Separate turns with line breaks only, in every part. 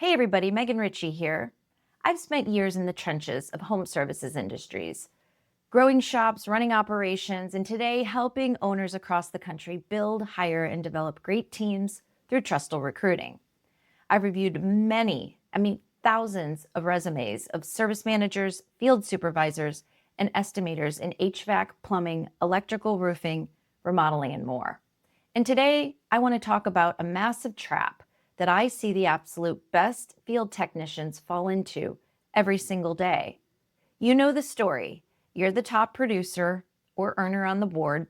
Hey everybody, Megan Ritchie here. I've spent years in the trenches of home services industries, growing shops, running operations, and today helping owners across the country build, hire, and develop great teams through Trustful Recruiting. I've reviewed thousands of resumes of service managers, field supervisors, and estimators in HVAC, plumbing, electrical, roofing, remodeling, and more. And today I want to talk about a massive trap that I see the absolute best field technicians fall into every single day. You know the story. You're the top producer or earner on the board.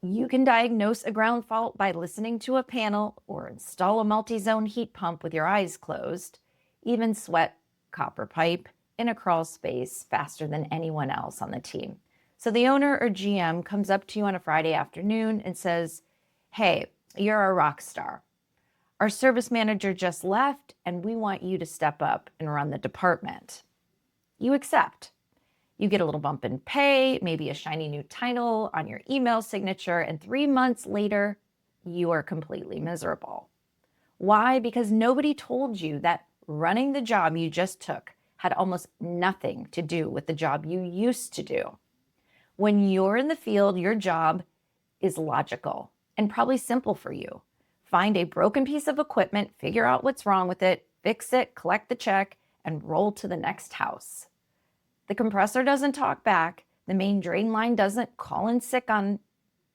You can diagnose a ground fault by listening to a panel or install a multi-zone heat pump with your eyes closed, even sweat copper pipe in a crawl space faster than anyone else on the team. So the owner or GM comes up to you on a Friday afternoon and says, "Hey, you're a rock star. Our service manager just left and we want you to step up and run the department." You accept. You get a little bump in pay, maybe a shiny new title on your email signature, and 3 months later, you are completely miserable. Why? Because nobody told you that running the job you just took had almost nothing to do with the job you used to do. When you're in the field, your job is logical and probably simple for you. Find a broken piece of equipment, figure out what's wrong with it, fix it, collect the check, and roll to the next house. The compressor doesn't talk back. The main drain line doesn't call in sick on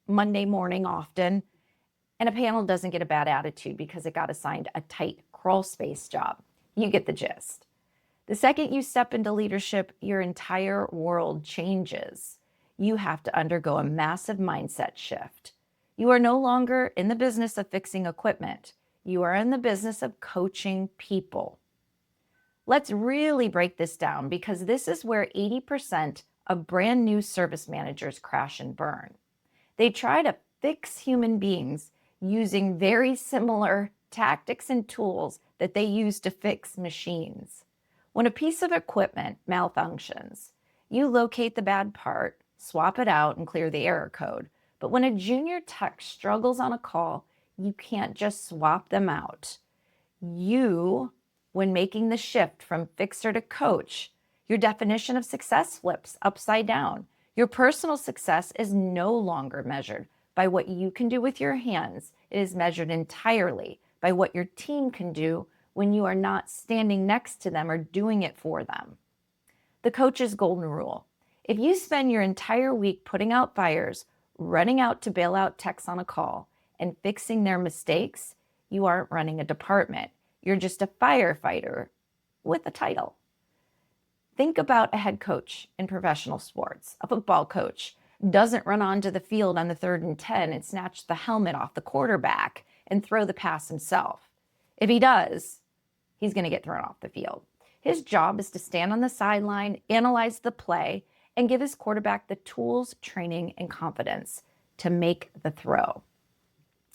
Monday morning often. And a panel doesn't get a bad attitude because it got assigned a tight crawl space job. You get the gist. The second you step into leadership, your entire world changes. You have to undergo a massive mindset shift. You are no longer in the business of fixing equipment. You are in the business of coaching people. Let's really break this down because this is where 80% of brand new service managers crash and burn. They try to fix human beings using very similar tactics and tools that they use to fix machines. When a piece of equipment malfunctions, you locate the bad part, swap it out, and clear the error code. But when a junior tech struggles on a call, you can't just swap them out. When making the shift from fixer to coach, your definition of success flips upside down. Your personal success is no longer measured by what you can do with your hands. It is measured entirely by what your team can do when you are not standing next to them or doing it for them. The coach's golden rule. If you spend your entire week putting out fires, running out to bail out techs on a call, and fixing their mistakes, you aren't running a department. You're just a firefighter with a title. Think about a head coach in professional sports. A football coach doesn't run onto the field on the 3rd and 10 and snatch the helmet off the quarterback and throw the pass himself. If he does, he's going to get thrown off the field. His job is to stand on the sideline, analyze the play, and give his quarterback the tools, training, and confidence to make the throw.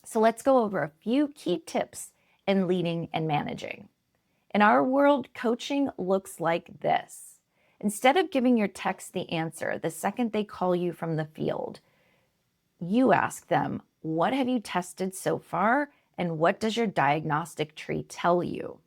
So let's go over a few key tips in leading and managing. In our world, coaching looks like this. Instead of giving your techs the answer the second they call you from the field, you ask them, what have you tested so far, and what does your diagnostic tree tell you?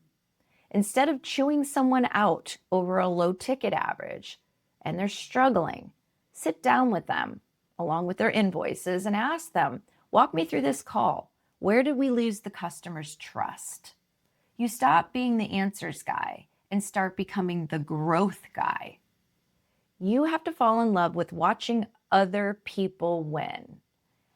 Instead of chewing someone out over a low ticket average, and they're struggling, sit down with them along with their invoices and ask them, walk me through this call. Where did we lose the customer's trust? You stop being the answers guy and start becoming the growth guy. You have to fall in love with watching other people win.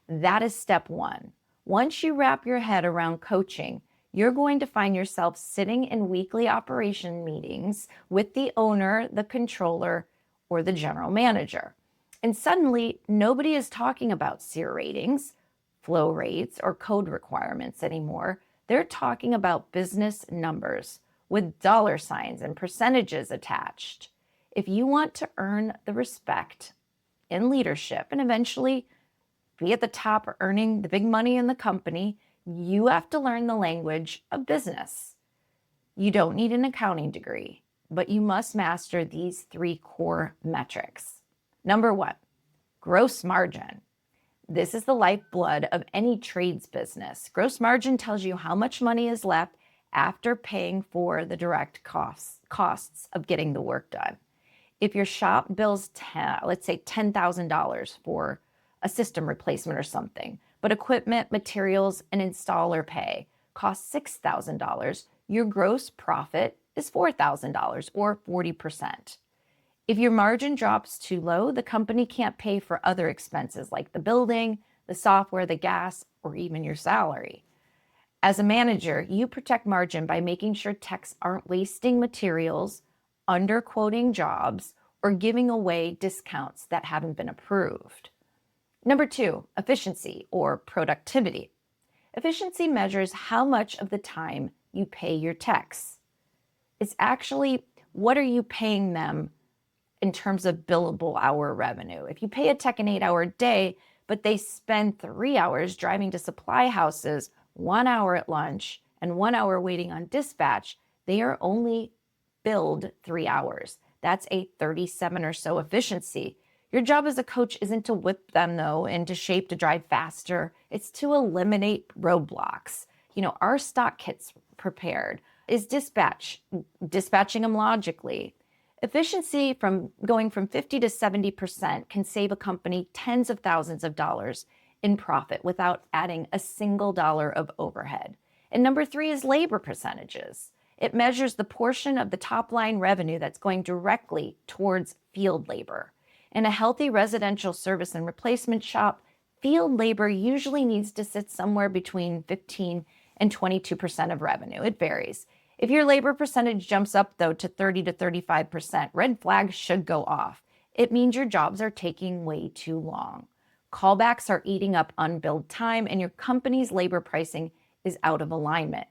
That is step one. Once you wrap your head around coaching, you're going to find yourself sitting in weekly operation meetings with the owner, the controller, or the general manager. And suddenly, nobody is talking about SEER ratings, flow rates, or code requirements anymore. They're talking about business numbers with dollar signs and percentages attached. If you want to earn the respect in leadership and eventually be at the top or earning the big money in the company, you have to learn the language of business. You don't need an accounting degree, but you must master these 3 core metrics. Number 1, gross margin. This is the lifeblood of any trades business. Gross margin tells you how much money is left after paying for the direct costs of getting the work done. If your shop bills, let's say $10,000 for a system replacement or something, but equipment, materials, and installer pay cost $6,000, your gross profit is $4,000 or 40%. If your margin drops too low, the company can't pay for other expenses like the building, the software, the gas, or even your salary. As a manager, you protect margin by making sure techs aren't wasting materials, underquoting jobs, or giving away discounts that haven't been approved. Number 2, efficiency or productivity. Efficiency measures how much of the time you pay your techs. It's actually what are you paying them in terms of billable hour revenue. If you pay a tech an 8-hour day, but they spend 3 hours driving to supply houses, 1 hour at lunch, and 1 hour waiting on dispatch, they are only billed 3 hours. That's a 37 or so efficiency. Your job as a coach isn't to whip them, though, into shape to drive faster. It's to eliminate roadblocks. Our stock kits prepared? Is dispatching them logically? Efficiency from going from 50 to 70% can save a company tens of thousands of dollars in profit without adding a single dollar of overhead. And number 3 is labor percentages. It measures the portion of the top line revenue that's going directly towards field labor. In a healthy residential service and replacement shop, field labor usually needs to sit somewhere between 15 and 22% of revenue. It varies. If your labor percentage jumps up, though, to 30 to 35%, red flags should go off. It means your jobs are taking way too long. Callbacks are eating up unbilled time, and your company's labor pricing is out of alignment.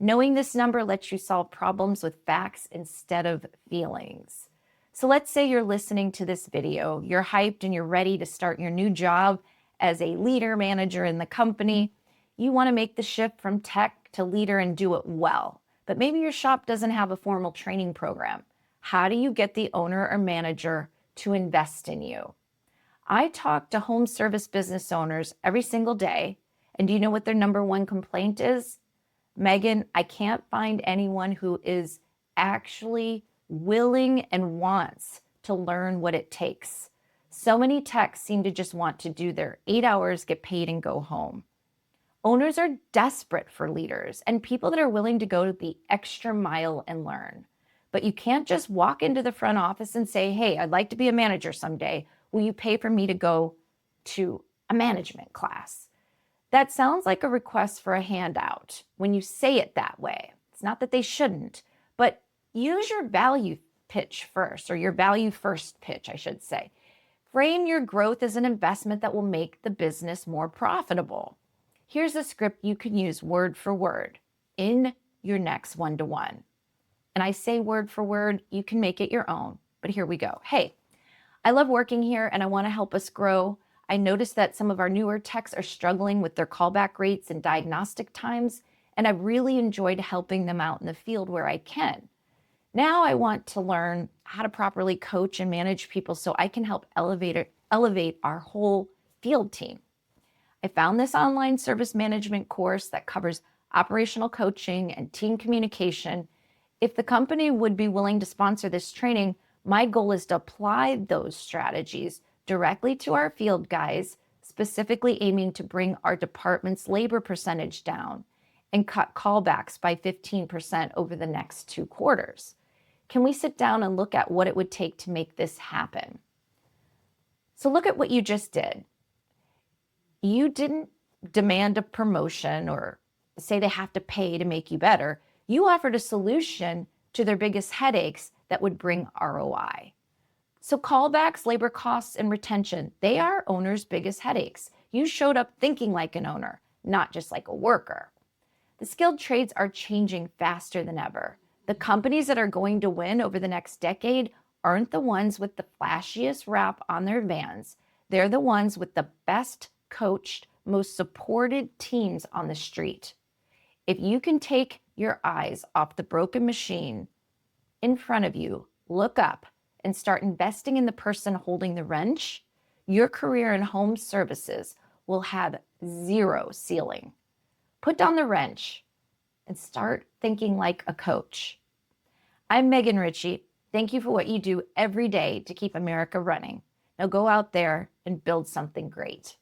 Knowing this number lets you solve problems with facts instead of feelings. So let's say you're listening to this video, you're hyped and you're ready to start your new job as a leader, manager in the company. You want to make the shift from tech to leader and do it well. But maybe your shop doesn't have a formal training program. How do you get the owner or manager to invest in you? I talk to home service business owners every single day, and do you know what their number one complaint is? Megan, I can't find anyone who is actually willing and wants to learn what it takes. So many techs seem to just want to do their 8 hours, get paid, and go home. Owners are desperate for leaders and people that are willing to go the extra mile and learn. But you can't just walk into the front office and say, hey, I'd like to be a manager someday. Will you pay for me to go to a management class? That sounds like a request for a handout when you say it that way. It's not that they shouldn't, but use your value pitch first, or your value first pitch, I should say. Frame your growth as an investment that will make the business more profitable. Here's a script you can use word for word in your next one-to-one. And I say word for word, you can make it your own, but here we go. Hey, I love working here and I want to help us grow. I noticed that some of our newer techs are struggling with their callback rates and diagnostic times, and I've really enjoyed helping them out in the field where I can. Now I want to learn how to properly coach and manage people so I can help elevate our whole field team. I found this online service management course that covers operational coaching and team communication. If the company would be willing to sponsor this training, my goal is to apply those strategies directly to our field guys, specifically aiming to bring our department's labor percentage down and cut callbacks by 15% over the next 2 quarters. Can we sit down and look at what it would take to make this happen? So look at what you just did. You didn't demand a promotion or say they have to pay to make you better. You offered a solution to their biggest headaches that would bring ROI. So callbacks, labor costs, and retention, they are owners' biggest headaches. You showed up thinking like an owner, not just like a worker. The skilled trades are changing faster than ever. The companies that are going to win over the next decade aren't the ones with the flashiest wrap on their vans. They're the ones with the best coached, most supported teams on the street. If you can take your eyes off the broken machine in front of you, look up, and start investing in the person holding the wrench, your career in home services will have zero ceiling. Put down the wrench and start thinking like a coach. I'm Megan Ritchie. Thank you for what you do every day to keep America running. Now go out there and build something great.